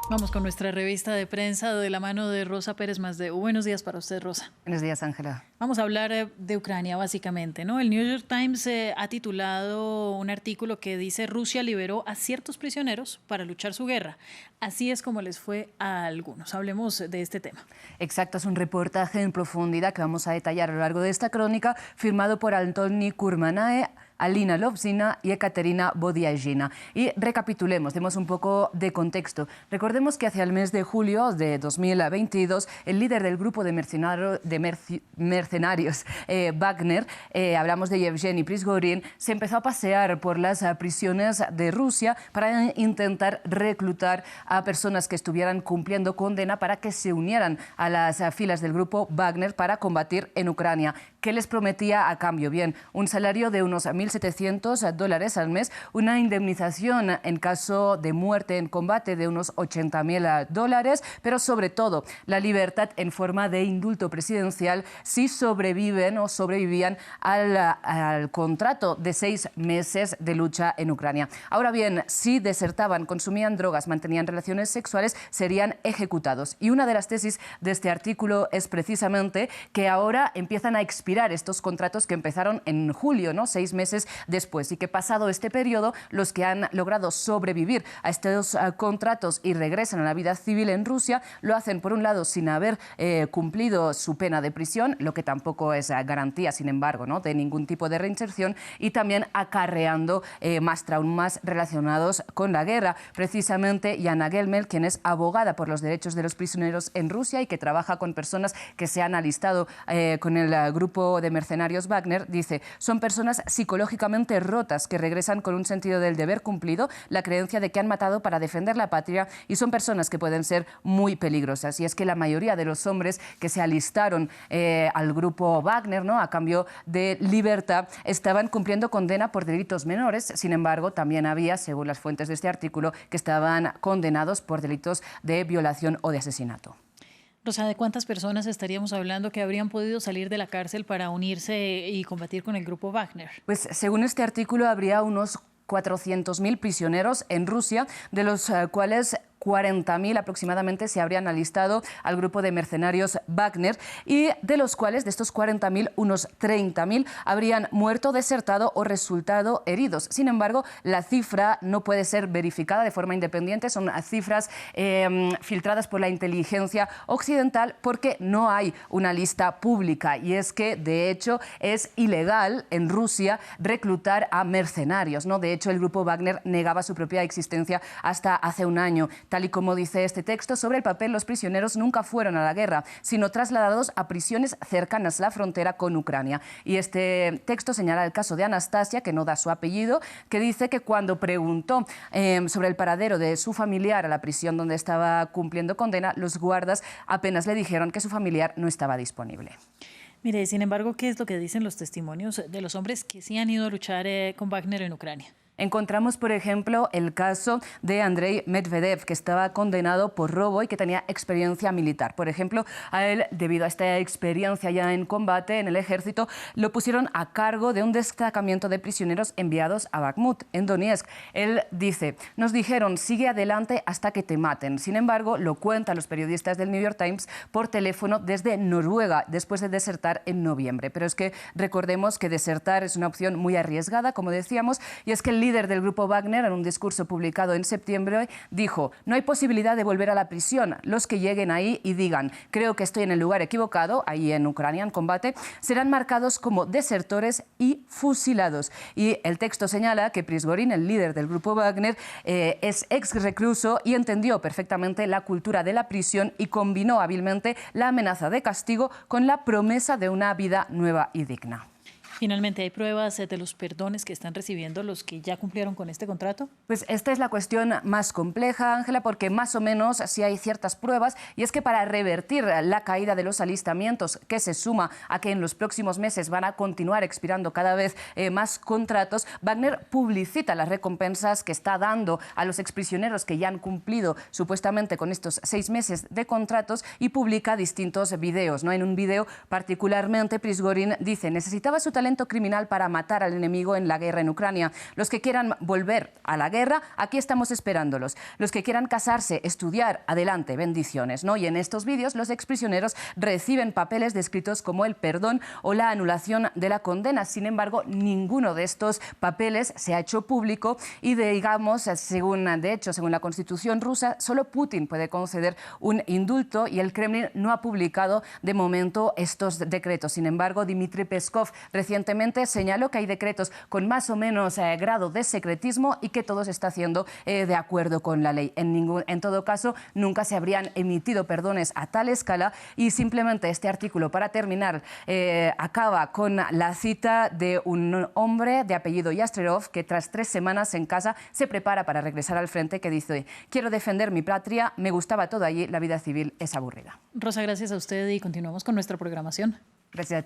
Vamos con nuestra revista de prensa de la mano de Rosa Pérez Masdeu. Buenos días para usted, Rosa. Buenos días, Ángela. Vamos a hablar de Ucrania, básicamente, ¿no? El New York Times ha titulado un artículo que dice: Rusia liberó a ciertos prisioneros para luchar su guerra. Así es como les fue a algunos. Hablemos de este tema. Exacto, es un reportaje en profundidad que vamos a detallar a lo largo de esta crónica, firmado por Antoni Kurmanae, Alina Lovzina y Ekaterina Bodiagina. Y recapitulemos, demos un poco de contexto. Recordemos que hacia el mes de julio de 2022, el líder del grupo de mercenarios Wagner, hablamos de Yevgeny Prigozhin, se empezó a pasear por las prisiones de Rusia para intentar reclutar a personas que estuvieran cumpliendo condena para que se unieran a las filas del grupo Wagner para combatir en Ucrania. ¿Qué les prometía a cambio? Bien, un salario de unos $1.700 al mes, una indemnización en caso de muerte en combate de unos $80.000, pero sobre todo la libertad en forma de indulto presidencial si sobreviven o sobrevivían al contrato de 6 meses de lucha en Ucrania. Ahora bien, si desertaban, consumían drogas, mantenían relaciones sexuales, serían ejecutados. Y una de las tesis de este artículo es precisamente que ahora empiezan a expirar estos contratos que empezaron en julio, ¿no? 6 meses después, y que pasado este periodo, los que han logrado sobrevivir a estos contratos y regresan a la vida civil en Rusia, lo hacen por un lado sin haber cumplido su pena de prisión, lo que tampoco es garantía, sin embargo, ¿no?, de ningún tipo de reinserción, y también acarreando más traumas relacionados con la guerra. Precisamente Yana Gelmel, quien es abogada por los derechos de los prisioneros en Rusia y que trabaja con personas que se han alistado con el grupo de mercenarios Wagner, dice: son personas psicológicamente rotas que regresan con un sentido del deber cumplido, la creencia de que han matado para defender la patria, y son personas que pueden ser muy peligrosas. Y es que la mayoría de los hombres que se alistaron al grupo Wagner, ¿no?, a cambio de libertad, estaban cumpliendo condena por delitos menores. Sin embargo, también había, según las fuentes de este artículo, que estaban condenados por delitos de violación o de asesinato. Rosa, ¿de cuántas personas estaríamos hablando que habrían podido salir de la cárcel para unirse y combatir con el grupo Wagner? Pues según este artículo habría unos 400.000 prisioneros en Rusia, de los cuales 40.000 aproximadamente se habrían alistado al grupo de mercenarios Wagner, y de los cuales, de estos 40.000, unos 30.000 habrían muerto, desertado o resultado heridos. Sin embargo, la cifra no puede ser verificada de forma independiente, son cifras filtradas por la inteligencia occidental porque no hay una lista pública, y es que, de hecho, es ilegal en Rusia reclutar a mercenarios, ¿no? De hecho, el grupo Wagner negaba su propia existencia hasta hace un año. Tal y como dice este texto, sobre el papel los prisioneros nunca fueron a la guerra, sino trasladados a prisiones cercanas a la frontera con Ucrania. Y este texto señala el caso de Anastasia, que no da su apellido, que dice que cuando preguntó sobre el paradero de su familiar a la prisión donde estaba cumpliendo condena, los guardas apenas le dijeron que su familiar no estaba disponible. Mire, sin embargo, ¿qué es lo que dicen los testimonios de los hombres que sí han ido a luchar con Wagner en Ucrania? Encontramos, por ejemplo, el caso de Andrei Medvedev, que estaba condenado por robo y que tenía experiencia militar. Por ejemplo, a él, debido a esta experiencia ya en combate en el ejército, lo pusieron a cargo de un destacamento de prisioneros enviados a Bakhmut, en Donetsk. Él dice: nos dijeron, sigue adelante hasta que te maten. Sin embargo, lo cuentan los periodistas del New York Times por teléfono desde Noruega, después de desertar en noviembre. Pero es que recordemos que desertar es una opción muy arriesgada, como decíamos, y es que el líder del grupo Wagner, en un discurso publicado en septiembre, dijo: no hay posibilidad de volver a la prisión. Los que lleguen ahí y digan creo que estoy en el lugar equivocado, ahí en Ucrania, en combate, serán marcados como desertores y fusilados. Y el texto señala que Prigozhin, el líder del grupo Wagner, es ex recluso y entendió perfectamente la cultura de la prisión y combinó hábilmente la amenaza de castigo con la promesa de una vida nueva y digna. Finalmente, ¿hay pruebas de los perdones que están recibiendo los que ya cumplieron con este contrato? Pues esta es la cuestión más compleja, Ángela, porque más o menos sí hay ciertas pruebas, y es que para revertir la caída de los alistamientos, que se suma a que en los próximos meses van a continuar expirando cada vez más contratos, Wagner publicita las recompensas que está dando a los exprisioneros que ya han cumplido supuestamente con estos 6 meses de contratos, y publica distintos videos, ¿no? En un video particularmente, Prigozhin dice: necesitaba su talento talento criminal para matar al enemigo en la guerra en Ucrania. Los que quieran volver a la guerra, aquí estamos esperándolos. Los que quieran casarse, estudiar, adelante, bendiciones, ¿no? Y en estos vídeos los exprisioneros reciben papeles descritos como el perdón o la anulación de la condena. Sin embargo, ninguno de estos papeles se ha hecho público y, digamos, según la Constitución rusa, solo Putin puede conceder un indulto y el Kremlin no ha publicado de momento estos decretos. Sin embargo, Dmitry Peskov recientemente señaló que hay decretos con más o menos grado de secretismo y que todo se está haciendo de acuerdo con la ley. En todo caso, nunca se habrían emitido perdones a tal escala y simplemente este artículo, para terminar, acaba con la cita de un hombre de apellido Yastrelov que tras 3 semanas en casa se prepara para regresar al frente, que dice: quiero defender mi patria, me gustaba todo allí, la vida civil es aburrida. Rosa, gracias a usted y continuamos con nuestra programación. Gracias a ti.